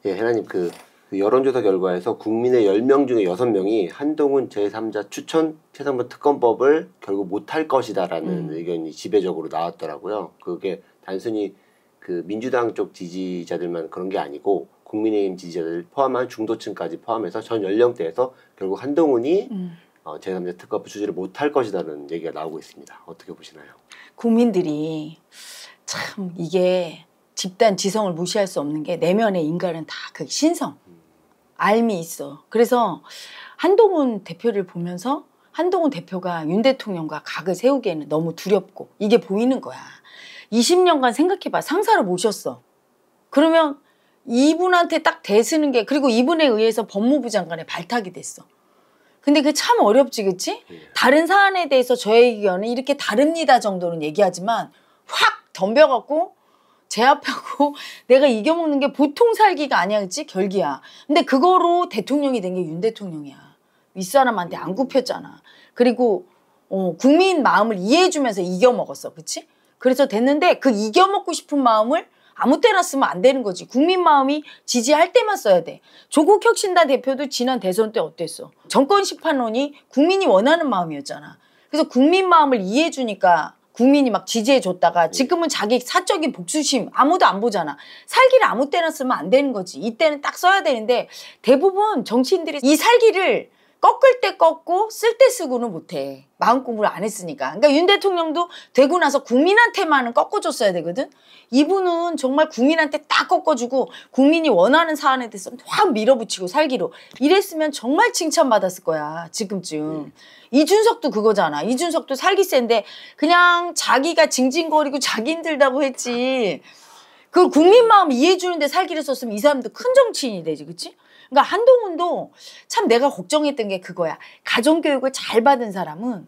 예, 해나님 그 여론조사 결과에서 국민의 10명 중에 6명이 한동훈 제3자 추천 최상병 특검법을 결국 못할 것이다라는 의견이 지배적으로 나왔더라고요. 그게 단순히 그 민주당 쪽 지지자들만 그런 게 아니고 국민의힘 지지자들 포함한 중도층까지 포함해서 전 연령대에서 결국 한동훈이 제3자 특검 추진을 못할 것이다라는 얘기가 나오고 있습니다. 어떻게 보시나요? 국민들이 참 이게 집단 지성을 무시할 수 없는 게 내면의 인간은 다 그 신성, 알미 있어. 그래서 한동훈 대표를 보면서 한동훈 대표가 윤 대통령과 각을 세우기에는 너무 두렵고 이게 보이는 거야. 20년간 생각해봐. 상사를 모셨어. 그러면 이분한테 딱 대쓰는 게 그리고 이분에 의해서 법무부 장관에 발탁이 됐어. 근데 그게 참 어렵지, 그치? 다른 사안에 대해서 저의 의견은 이렇게 다릅니다 정도는 얘기하지만 확 덤벼갖고 제압하고 내가 이겨먹는 게 보통 살기가 아니야, 그치? 결기야. 근데 그거로 대통령이 된 게 윤 대통령이야. 윗사람한테 안 굽혔잖아. 그리고 국민 마음을 이해해주면서 이겨먹었어, 그치? 그래서 됐는데 그 이겨먹고 싶은 마음을 아무 때나 쓰면 안 되는 거지. 국민 마음이 지지할 때만 써야 돼. 조국 혁신당 대표도 지난 대선 때 어땠어? 정권 심판론이 국민이 원하는 마음이었잖아. 그래서 국민 마음을 이해해 주니까 국민이 막 지지해 줬다가 지금은 자기 사적인 복수심 아무도 안 보잖아. 살기를 아무 때나 쓰면 안 되는 거지. 이때는 딱 써야 되는데 대부분 정치인들이 이 살기를 꺾을 때 꺾고 쓸 때 쓰고는 못해. 마음 공부를 안 했으니까. 그러니까 윤 대통령도 되고 나서 국민한테만은 꺾어줬어야 되거든. 이분은 정말 국민한테 딱 꺾어주고 국민이 원하는 사안에 대해서 확 밀어붙이고 살기로 이랬으면 정말 칭찬받았을 거야. 지금쯤. 이준석도 그거잖아. 이준석도 살기 센데 그냥 자기가 징징거리고 자기 힘들다고 했지. 그 국민 마음 이해해주는데 살기를 썼으면 이 사람도 큰 정치인이 되지. 그치? 그러니까 한동훈도 참 내가 걱정했던 게 그거야. 가정교육을 잘 받은 사람은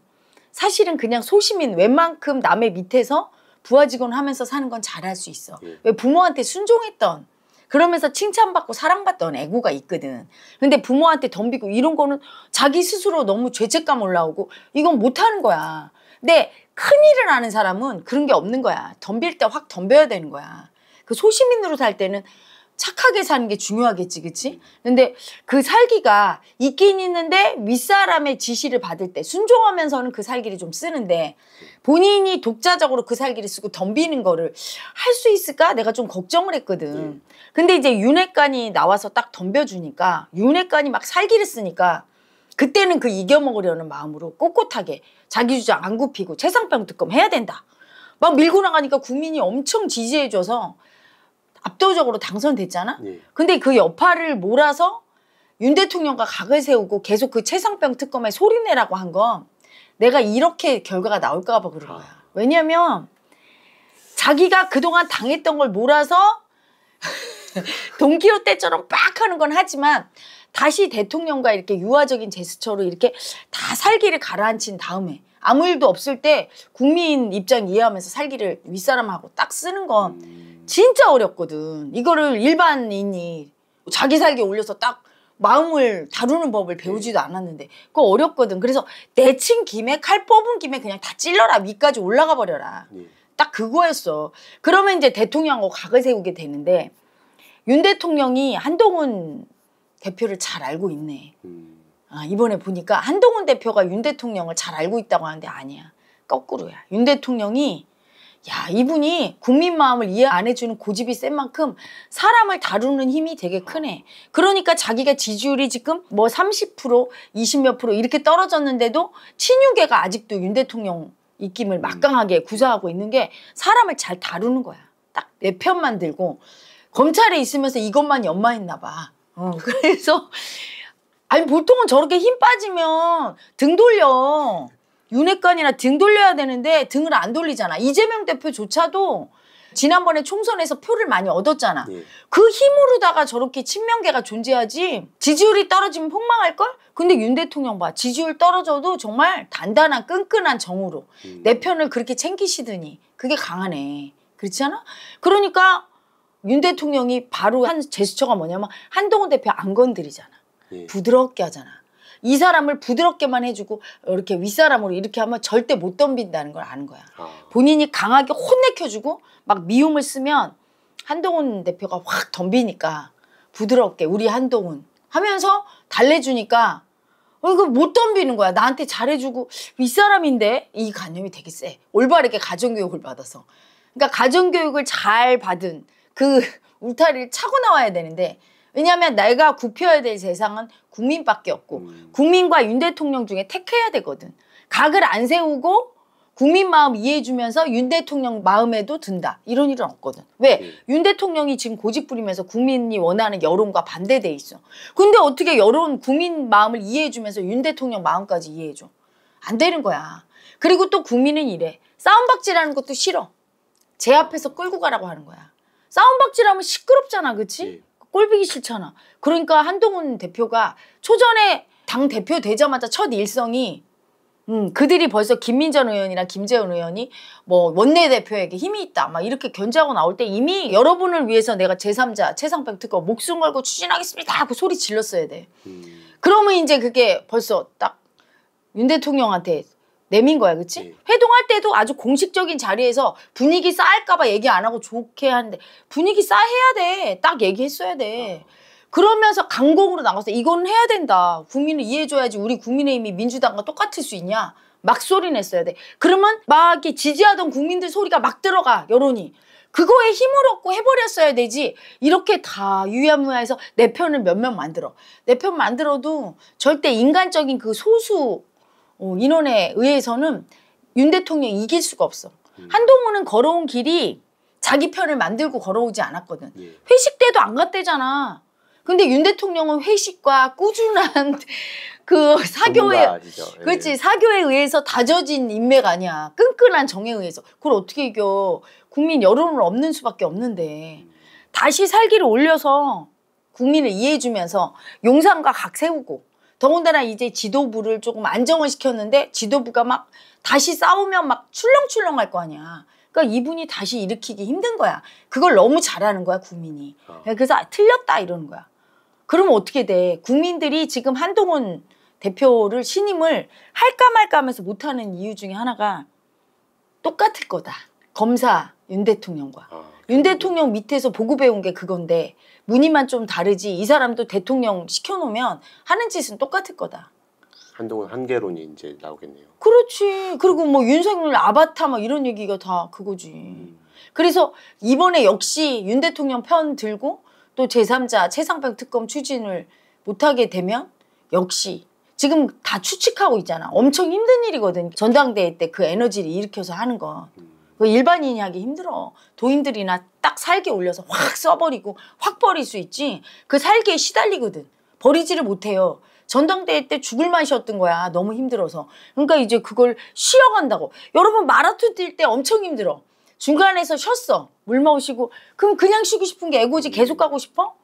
사실은 그냥 소시민 웬만큼 남의 밑에서 부하직원 하면서 사는 건 잘할 수 있어. 왜 부모한테 순종했던 그러면서 칭찬받고 사랑받던 애고가 있거든. 근데 부모한테 덤비고 이런 거는 자기 스스로 너무 죄책감 올라오고 이건 못하는 거야. 근데 큰일을 아는 사람은 그런 게 없는 거야. 덤빌 때 확 덤벼야 되는 거야. 그 소시민으로 살 때는 착하게 사는 게 중요하겠지, 그치? 근데 그 살기가 있긴 있는데 윗사람의 지시를 받을 때 순종하면서는 그 살기를 좀 쓰는데 본인이 독자적으로 그 살기를 쓰고 덤비는 거를 할 수 있을까? 내가 좀 걱정을 했거든. 근데 이제 윤핵관이 나와서 딱 덤벼주니까 윤핵관이 막 살기를 쓰니까 그때는 그 이겨먹으려는 마음으로 꼿꼿하게 자기 주장 안 굽히고 최상병 특검 해야 된다. 막 밀고 나가니까 국민이 엄청 지지해줘서 압도적으로 당선됐잖아? 근데 그 여파를 몰아서 윤 대통령과 각을 세우고 계속 그 최상병 특검에 소리내라고 한 건 내가 이렇게 결과가 나올까 봐 그런 거야. 왜냐면 자기가 그동안 당했던 걸 몰아서 돈키호테처럼 빡 하는 건 하지만 다시 대통령과 이렇게 유화적인 제스처로 이렇게 다 살기를 가라앉힌 다음에 아무 일도 없을 때 국민 입장 이해하면서 살기를 윗사람하고 딱 쓰는 건 진짜 어렵거든. 이거를 일반인이 자기 살기 올려서 딱 마음을 다루는 법을 배우지도 않았는데 그거 어렵거든. 그래서 내친 김에 칼 뽑은 김에 그냥 다 찔러라. 위까지 올라가 버려라. 딱 그거였어. 그러면 이제 대통령하고 각을 세우게 되는데 윤 대통령이 한동훈 대표를 잘 알고 있네. 아, 이번에 보니까 한동훈 대표가 윤 대통령을 잘 알고 있다고 하는데 아니야. 거꾸로야. 윤 대통령이 야, 이분이 국민 마음을 이해 안 해주는 고집이 센 만큼 사람을 다루는 힘이 되게 크네. 그러니까 자기가 지지율이 지금 뭐 30%, 20몇 프로 이렇게 떨어졌는데도 친윤계가 아직도 윤 대통령 입김을 막강하게 구사하고 있는 게 사람을 잘 다루는 거야. 딱 내 편만 들고 검찰에 있으면서 이것만 연마했나 봐. 그래서 아니 보통은 저렇게 힘 빠지면 등 돌려. 윤핵관이나 등 돌려야 되는데 등을 안 돌리잖아. 이재명 대표조차도 지난번에 총선에서 표를 많이 얻었잖아. 그 힘으로다가 저렇게 친명계가 존재하지 지지율이 떨어지면 폭망할걸? 근데 윤 대통령 봐. 지지율 떨어져도 정말 단단한 끈끈한 정으로 내 편을 그렇게 챙기시더니 그게 강하네. 그렇지 않아? 그러니까 윤 대통령이 바로 한 제스처가 뭐냐면 한동훈 대표 안 건드리잖아. 부드럽게 하잖아. 이 사람을 부드럽게만 해주고 이렇게 윗사람으로 이렇게 하면 절대 못 덤빈다는 걸 아는 거야. 본인이 강하게 혼내켜주고 막 미움을 쓰면 한동훈 대표가 확 덤비니까 부드럽게 우리 한동훈 하면서 달래주니까 이거 못 덤비는 거야. 나한테 잘해주고 윗사람인데 이 관념이 되게 세. 올바르게 가정교육을 받아서. 그러니까 가정교육을 잘 받은 그 울타리를 차고 나와야 되는데 왜냐하면 내가 굽혀야 될 세상은 국민밖에 없고 국민과 윤 대통령 중에 택해야 되거든. 각을 안 세우고 국민 마음 이해해주면서 윤 대통령 마음에도 든다. 이런 일은 없거든. 왜? 윤 대통령이 지금 고집 부리면서 국민이 원하는 여론과 반대돼 있어. 근데 어떻게 여론, 국민 마음을 이해해주면서 윤 대통령 마음까지 이해해줘? 안 되는 거야. 그리고 또 국민은 이래. 싸움박질하는 것도 싫어. 제 앞에서 끌고 가라고 하는 거야. 싸움박질하면 시끄럽잖아. 그치? 꼴보기 싫잖아. 그러니까 한동훈 대표가 초전에 당 대표 되자마자 첫 일성이 그들이 벌써 김민전 의원이랑 김재원 의원이 뭐 원내대표에게 힘이 있다 막 이렇게 견제하고 나올 때 이미 여러분을 위해서 내가 제3자 최상병 특검 목숨 걸고 추진하겠습니다 하고 소리 질렀어야 돼. 그러면 이제 그게 벌써 딱 윤 대통령한테 내민 거야. 그치? 회동할 때도 아주 공식적인 자리에서 분위기 쌓일까봐 얘기 안 하고 좋게 하는데 분위기 쌓여야 돼. 딱 얘기했어야 돼. 그러면서 강공으로 나가서 이건 해야 된다. 국민을 이해해줘야지 우리 국민의힘이 민주당과 똑같을 수 있냐. 막 소리 냈어야 돼. 그러면 막 이렇게 지지하던 국민들 소리가 막 들어가. 여론이. 그거에 힘을 얻고 해버렸어야 되지. 이렇게 다 유야무야해서 내 편을 몇 명 만들어. 내 편 만들어도 절대 인간적인 그 소수 인원에 의해서는 윤 대통령이 이길 수가 없어. 한동훈은 걸어온 길이 자기 편을 만들고 걸어오지 않았거든. 회식 때도 안 갔대잖아. 근데 윤 대통령은 회식과 꾸준한 그 사교에, 그렇지, 사교에 의해서 다져진 인맥 아니야. 끈끈한 정에 의해서. 그걸 어떻게 이겨. 국민 여론을 얻는 수밖에 없는데. 다시 살기를 올려서 국민을 이해해주면서 용산과 각 세우고 더군다나 이제 지도부를 조금 안정을 시켰는데 지도부가 막 다시 싸우면 막 출렁출렁할 거 아니야. 그러니까 이분이 다시 일으키기 힘든 거야. 그걸 너무 잘하는 거야, 국민이. 그래서 틀렸다 이러는 거야. 그러면 어떻게 돼? 국민들이 지금 한동훈 대표를 신임을 할까 말까 하면서 못하는 이유 중에 하나가 똑같을 거다. 검사 윤 대통령과. 윤 대통령 밑에서 보고 배운 게 그건데 무늬만 좀 다르지 이 사람도 대통령 시켜놓으면 하는 짓은 똑같을 거다. 한동훈 한계론이 이제 나오겠네요. 그렇지. 그리고 뭐 윤석열 아바타 막 이런 얘기가 다 그거지. 그래서 이번에 역시 윤 대통령 편 들고 또 제3자 최상병 특검 추진을 못하게 되면 역시 지금 다 추측하고 있잖아. 엄청 힘든 일이거든. 전당대회 때 그 에너지를 일으켜서 하는 거. 일반인이 하기 힘들어. 도인들이나 딱 살게 올려서 확 써버리고 확 버릴 수 있지. 그 살기에 시달리거든. 버리지를 못해요. 전당대회 때 죽을 맛이었던 거야. 너무 힘들어서. 그러니까 이제 그걸 쉬어간다고. 여러분 마라톤 뛸 때 엄청 힘들어. 중간에서 쉬었어. 물 마시고. 그럼 그냥 쉬고 싶은 게 애고지 계속 가고 싶어?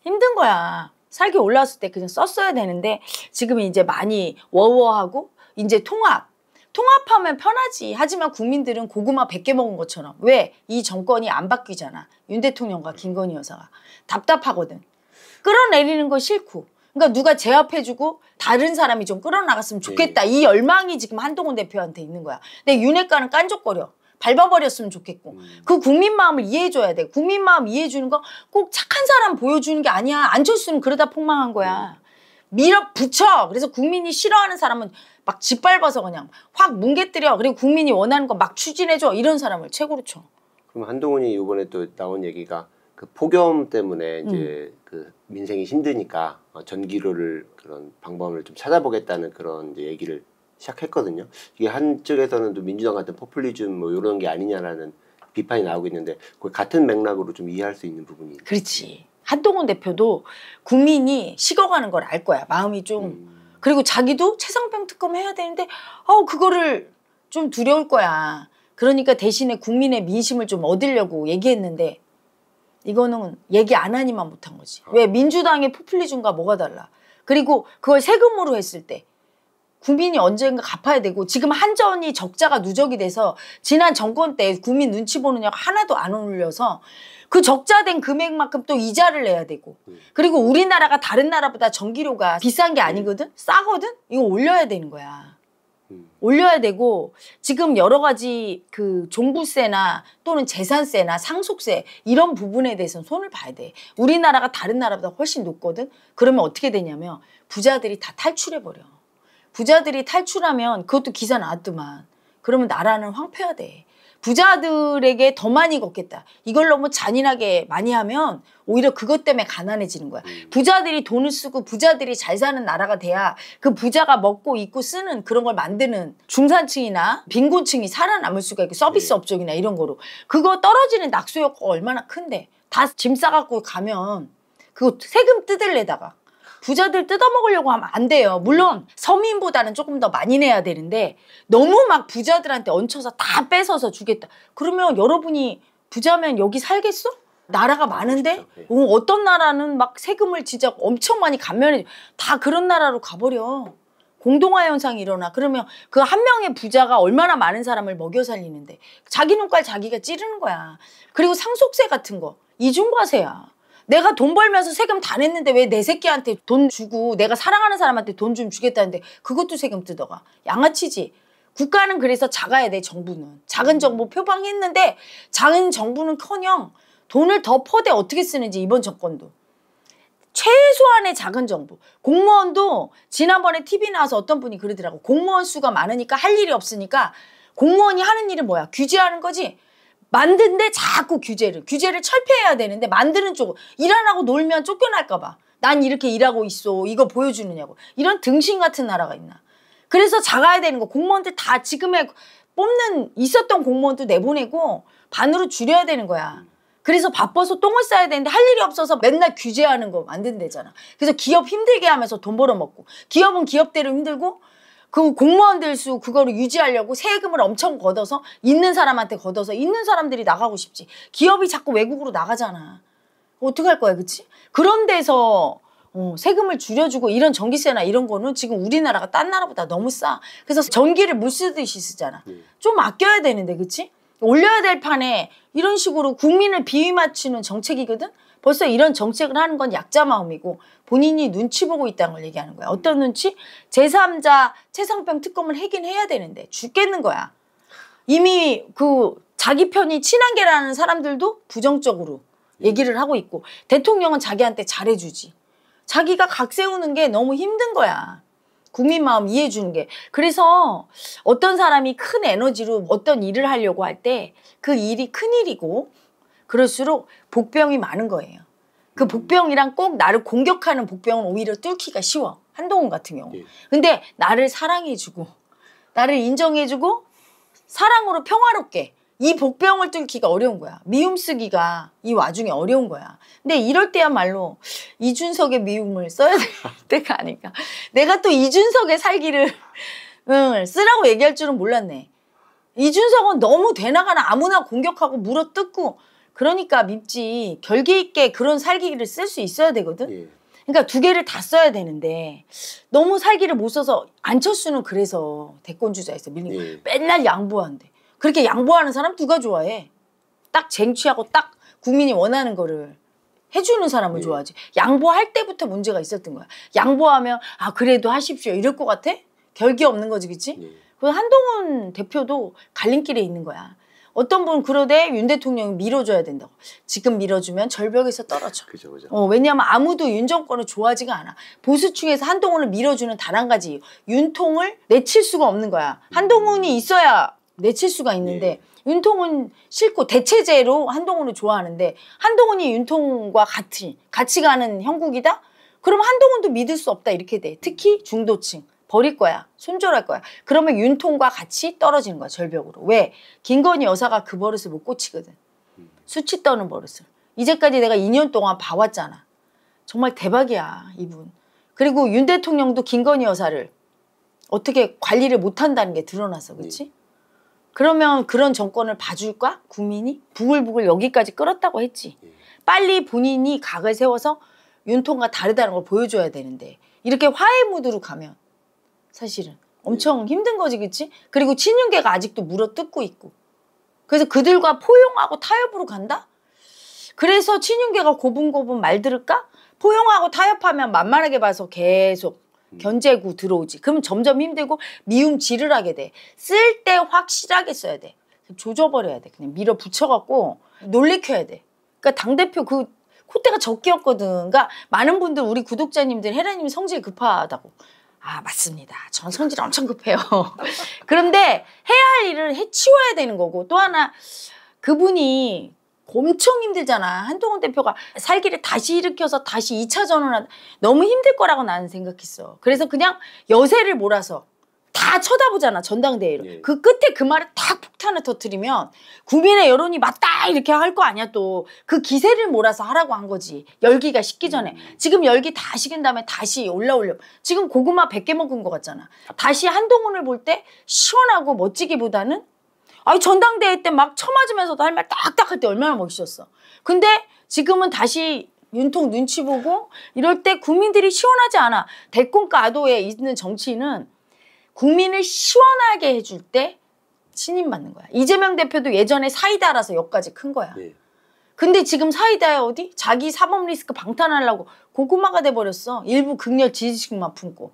힘든 거야. 살기 올라왔을 때 그냥 썼어야 되는데 지금 이제 많이 워워하고 이제 통합하면 편하지. 하지만 국민들은 고구마 100개 먹은 것처럼. 왜? 이 정권이 안 바뀌잖아. 윤 대통령과 김건희 여사가. 답답하거든. 끌어내리는 거 싫고. 그러니까 누가 제압해주고 다른 사람이 좀 끌어나갔으면 좋겠다. 이 열망이 지금 한동훈 대표한테 있는 거야. 근데 윤핵관은 깐족거려. 밟아버렸으면 좋겠고. 그 국민 마음을 이해해줘야 돼. 국민 마음 이해해주는 거 꼭 착한 사람 보여주는 게 아니야. 안철수는 그러다 폭망한 거야. 밀어붙여. 그래서 국민이 싫어하는 사람은 막 짓밟아서 그냥 확 뭉개뜨려. 그리고 국민이 원하는 거 막 추진해줘. 이런 사람을 최고로 쳐. 그럼 한동훈이 이번에 또 나온 얘기가 그 폭염 때문에 이제 그 민생이 힘드니까 전기료를 그런 방법을 좀 찾아보겠다는 그런 이제 얘기를 시작했거든요. 이게 한쪽에서는 또 민주당 같은 포퓰리즘 뭐 이런 게 아니냐라는 비판이 나오고 있는데 그 같은 맥락으로 좀 이해할 수 있는 부분이. 그렇지. 한동훈 대표도 국민이 식어가는 걸 알 거야. 마음이 좀. 그리고 자기도 최상병 특검 해야 되는데 그거를 좀 두려울 거야. 그러니까 대신에 국민의 민심을 좀 얻으려고 얘기했는데 이거는 얘기 안 하니만 못한 거지. 왜? 민주당의 포퓰리즘과 뭐가 달라. 그리고 그걸 세금으로 했을 때 국민이 언젠가 갚아야 되고 지금 한전이 적자가 누적이 돼서 지난 정권 때 국민 눈치 보느냐고 하나도 안 올려서 그 적자된 금액만큼 또 이자를 내야 되고 그리고 우리나라가 다른 나라보다 전기료가 비싼 게 아니거든? 싸거든? 이거 올려야 되는 거야. 올려야 되고 지금 여러 가지 그 종부세나 또는 재산세나 상속세 이런 부분에 대해서는 손을 봐야 돼. 우리나라가 다른 나라보다 훨씬 높거든. 그러면 어떻게 되냐면 부자들이 다 탈출해버려. 부자들이 탈출하면 그것도 기사 나왔더만. 그러면 나라는 황폐화돼. 부자들에게 더 많이 걷겠다. 이걸 너무 잔인하게 많이 하면 오히려 그것 때문에 가난해지는 거야. 부자들이 돈을 쓰고 부자들이 잘 사는 나라가 돼야 그 부자가 먹고 입고 쓰는 그런 걸 만드는 중산층이나 빈곤층이 살아남을 수가 있고 서비스 업종이나 이런 거로. 그거 떨어지는 낙수 효과가 얼마나 큰데. 다 짐 싸갖고 가면 그거 세금 뜯을래다가. 부자들 뜯어먹으려고 하면 안 돼요. 물론 서민보다는 조금 더 많이 내야 되는데 너무 막 부자들한테 얹혀서 다 뺏어서 주겠다. 그러면 여러분이 부자면 여기 살겠어? 나라가 많은데 어떤 나라는 막 세금을 진짜 엄청 많이 감면해. 다 그런 나라로 가버려. 공동화 현상이 일어나. 그러면 그 한 명의 부자가 얼마나 많은 사람을 먹여 살리는데 자기 눈깔 자기가 찌르는 거야. 그리고 상속세 같은 거 이중과세야. 내가 돈 벌면서 세금 다 냈는데 왜 내 새끼한테 돈 주고 내가 사랑하는 사람한테 돈 좀 주겠다는데 그것도 세금 뜯어가. 양아치지. 국가는 그래서 작아야 돼. 정부는. 작은 정부 표방했는데 작은 정부는커녕 돈을 더 퍼대 어떻게 쓰는지 이번 정권도. 최소한의 작은 정부. 공무원도 지난번에 TV 나와서 어떤 분이 그러더라고. 공무원 수가 많으니까 할 일이 없으니까 공무원이 하는 일은 뭐야? 규제하는 거지. 만드는데 자꾸 규제를 철폐해야 되는데 만드는 쪽 일 안 하고 놀면 쫓겨날까 봐. 난 이렇게 일하고 있어. 이거 보여주느냐고. 이런 등신 같은 나라가 있나. 그래서 작아야 되는 거. 공무원들 다 지금에 있었던 공무원도 내보내고 반으로 줄여야 되는 거야. 그래서 바빠서 똥을 싸야 되는데 할 일이 없어서 맨날 규제하는 거 만든대잖아. 그래서 기업 힘들게 하면서 돈 벌어먹고. 기업은 기업대로 힘들고 그 공무원들 수 그거를 유지하려고 세금을 엄청 걷어서 있는 사람한테 걷어서 있는 사람들이 나가고 싶지. 기업이 자꾸 외국으로 나가잖아. 어떡할 거야, 그치? 그런 데서 세금을 줄여주고 이런 전기세나 이런 거는 지금 우리나라가 딴 나라보다 너무 싸. 그래서 전기를 물 쓰듯이 쓰잖아. 좀 아껴야 되는데, 그치? 올려야 될 판에 이런 식으로 국민을 비위 맞추는 정책이거든? 벌써 이런 정책을 하는 건 약자 마음이고 본인이 눈치 보고 있다는 걸 얘기하는 거야. 어떤 눈치? 제3자 최상병 특검을 하긴 해야 되는데 죽겠는 거야. 이미 그 자기 편이 친한계라는 사람들도 부정적으로 얘기를 하고 있고 대통령은 자기한테 잘해주지. 자기가 각 세우는 게 너무 힘든 거야. 국민 마음 이해해 주는 게. 그래서 어떤 사람이 큰 에너지로 어떤 일을 하려고 할 때 그 일이 큰일이고 그럴수록 복병이 많은 거예요. 그 복병이랑 꼭 나를 공격하는 복병은 오히려 뚫기가 쉬워. 한동훈 같은 경우. 근데 나를 사랑해주고 나를 인정해주고 사랑으로 평화롭게 이 복병을 뚫기가 어려운 거야. 미움 쓰기가 이 와중에 어려운 거야. 근데 이럴 때야말로 이준석의 미움을 써야 될 때가 아닐까. 내가 또 이준석의 살기를 쓰라고 얘기할 줄은 몰랐네. 이준석은 너무 되나가나 아무나 공격하고 물어뜯고 그러니까 밉지. 결기 있게 그런 살기를 쓸 수 있어야 되거든. 그러니까 두 개를 다 써야 되는데 너무 살기를 못 써서 안철수는 그래서 대권주자에서 밀린 맨날 양보한대. 그렇게 양보하는 사람 누가 좋아해? 딱 쟁취하고 딱 국민이 원하는 거를 해주는 사람을 좋아하지. 양보할 때부터 문제가 있었던 거야. 양보하면 아 그래도 하십시오 이럴 것 같아? 결기 없는 거지, 그치? 그래서 한동훈 대표도 갈림길에 있는 거야. 어떤 분은 그러되 윤 대통령이 밀어줘야 된다고. 지금 밀어주면 절벽에서 떨어져. 그죠. 왜냐하면 아무도 윤 정권을 좋아하지가 않아. 보수층에서 한동훈을 밀어주는 단 한 가지. 윤통을 내칠 수가 없는 거야. 한동훈이 있어야 내칠 수가 있는데 윤통은 싫고 대체제로 한동훈을 좋아하는데 한동훈이 윤통과 같이 가는 형국이다? 그럼 한동훈도 믿을 수 없다 이렇게 돼. 특히 중도층. 버릴 거야. 손절할 거야. 그러면 윤통과 같이 떨어지는 거야. 절벽으로. 왜? 김건희 여사가 그 버릇을 못 고치거든. 수치 떠는 버릇을. 이제까지 내가 2년 동안 봐왔잖아. 정말 대박이야. 이분. 그리고 윤 대통령도 김건희 여사를 어떻게 관리를 못한다는 게 드러났어. 그렇지? 그러면 그런 정권을 봐줄까? 국민이? 부글부글 여기까지 끌었다고 했지. 빨리 본인이 각을 세워서 윤통과 다르다는 걸 보여줘야 되는데 이렇게 화해 무드로 가면 사실은 엄청 힘든 거지, 그치? 그리고 친윤계가 아직도 물어뜯고 있고. 그래서 그들과 포용하고 타협으로 간다? 그래서 친윤계가 고분고분 말 들을까? 포용하고 타협하면 만만하게 봐서 계속 견제구 들어오지. 그럼 점점 힘들고 미움 지르하게 돼. 쓸 때 확실하게 써야 돼. 조져버려야 돼. 그냥 밀어붙여갖고 놀래켜야 돼. 그러니까 당대표 그 콧대가 적기였거든. 그러니까 많은 분들 우리 구독자님들 혜라님 성질 급하다고. 아 맞습니다. 전 성질 엄청 급해요. 그런데 해야 할 일을 해치워야 되는 거고 또 하나 그분이 엄청 힘들잖아. 한동훈 대표가 살기를 다시 일으켜서 다시 2차전을 너무 힘들 거라고 나는 생각했어. 그래서 그냥 여세를 몰아서 다 쳐다보잖아. 전당대회로. 예. 그 끝에 그 말에 딱 폭탄을 터뜨리면 국민의 여론이 맞다 이렇게 할 거 아니야 또. 그 기세를 몰아서 하라고 한 거지. 열기가 식기 전에. 지금 열기 다 식은 다음에 다시 올라오려고. 지금 고구마 100개 먹은 거 같잖아. 다시 한동훈을 볼 때 시원하고 멋지기보다는 아니 전당대회 때 막 쳐맞으면서도 할 말 딱딱 할 때 얼마나 멋있었어. 근데 지금은 다시 윤통 눈치 보고 이럴 때 국민들이 시원하지 않아. 대권과 아도에 있는 정치인은 국민을 시원하게 해줄 때 신임받는 거야. 이재명 대표도 예전에 사이다라서 여기까지 큰 거야. 네. 근데 지금 사이다야 어디? 자기 사법 리스크 방탄하려고 고구마가 돼버렸어. 일부 극렬 지지층만 품고.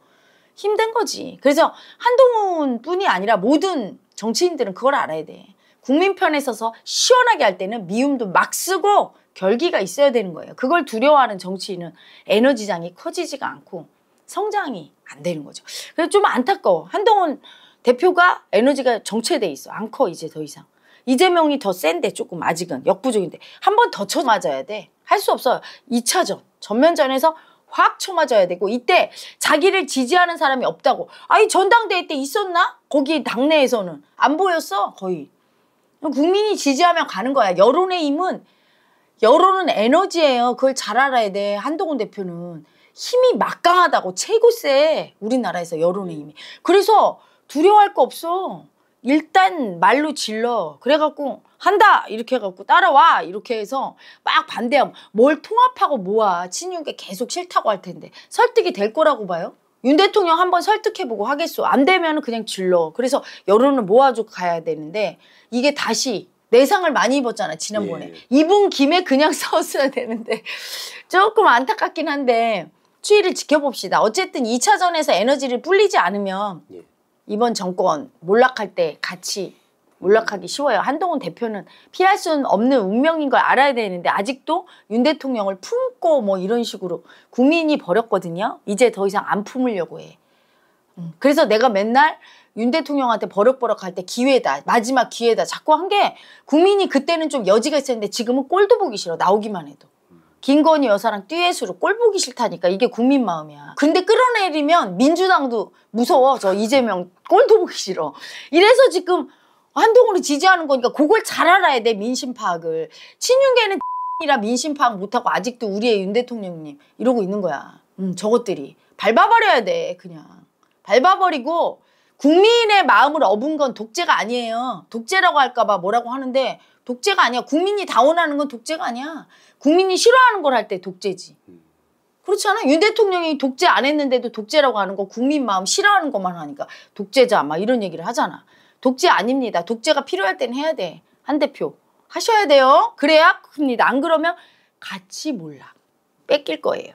힘든 거지. 그래서 한동훈 뿐이 아니라 모든 정치인들은 그걸 알아야 돼. 국민 편에 서서 시원하게 할 때는 미움도 막 쓰고 결기가 있어야 되는 거예요. 그걸 두려워하는 정치인은 에너지장이 커지지가 않고 성장이 안 되는 거죠. 그래서 좀 안타까워. 한동훈 대표가 에너지가 정체돼 있어. 안 커 이제 더 이상. 이재명이 더 센데 조금 아직은 역부족인데 한 번 더 쳐맞아야 돼. 할 수 없어요. 2차전 전면전에서 확 쳐맞아야 되고 이때 자기를 지지하는 사람이 없다고. 아니 전당대회 때 있었나? 거기 당내에서는 안 보였어 거의. 국민이 지지하면 가는 거야. 여론의 힘은 여론은 에너지예요. 그걸 잘 알아야 돼. 한동훈 대표는 힘이 막강하다고. 최고 세 우리나라에서 여론의 힘이. 그래서 두려워할 거 없어. 일단 말로 질러. 그래갖고 한다 이렇게 해갖고 따라와 이렇게 해서 막 반대하면 뭘 통합하고 모아. 친윤계 계속 싫다고 할 텐데 설득이 될 거라고 봐요? 윤 대통령 한번 설득해보고 하겠어. 안 되면 그냥 질러. 그래서 여론을 모아주고 가야 되는데 이게 다시 내상을 많이 입었잖아 지난번에. 예. 입은 김에 그냥 싸웠어야 되는데 조금 안타깝긴 한데 추이를 지켜봅시다. 어쨌든 2차전에서 에너지를 불리지 않으면 예. 이번 정권 몰락할 때 같이 몰락하기 쉬워요. 한동훈 대표는 피할 수는 없는 운명인 걸 알아야 되는데 아직도 윤 대통령을 품고 뭐 이런 식으로 국민이 버렸거든요. 이제 더 이상 안 품으려고 해. 그래서 내가 맨날 윤 대통령한테 버럭버럭 할 때 기회다. 마지막 기회다. 자꾸 한 게 국민이 그때는 좀 여지가 있었는데 지금은 꼴도 보기 싫어. 나오기만 해도. 김건희 여사랑 듀엣으로 꼴 보기 싫다니까. 이게 국민 마음이야. 근데 끌어내리면 민주당도 무서워. 저 이재명 꼴도 보기 싫어. 이래서 지금 한동훈을 지지하는 거니까 그걸 잘 알아야 돼. 민심 파악을. 친윤계는 이라 민심 파악 못하고 아직도 우리의 윤 대통령님 이러고 있는 거야. 저것들이. 밟아버려야 돼. 그냥. 밟아버리고 국민의 마음을 업은 건 독재가 아니에요. 독재라고 할까 봐 뭐라고 하는데 독재가 아니야. 국민이 다 원하는 건 독재가 아니야. 국민이 싫어하는 걸 할 때 독재지. 그렇잖아. 윤 대통령이 독재 안 했는데도 독재라고 하는 거 국민 마음 싫어하는 것만 하니까 독재자 막 이런 얘기를 하잖아. 독재 아닙니다. 독재가 필요할 때는 해야 돼. 한 대표. 하셔야 돼요. 그래야 큽니다. 안 그러면 같이 몰락. 뺏길 거예요.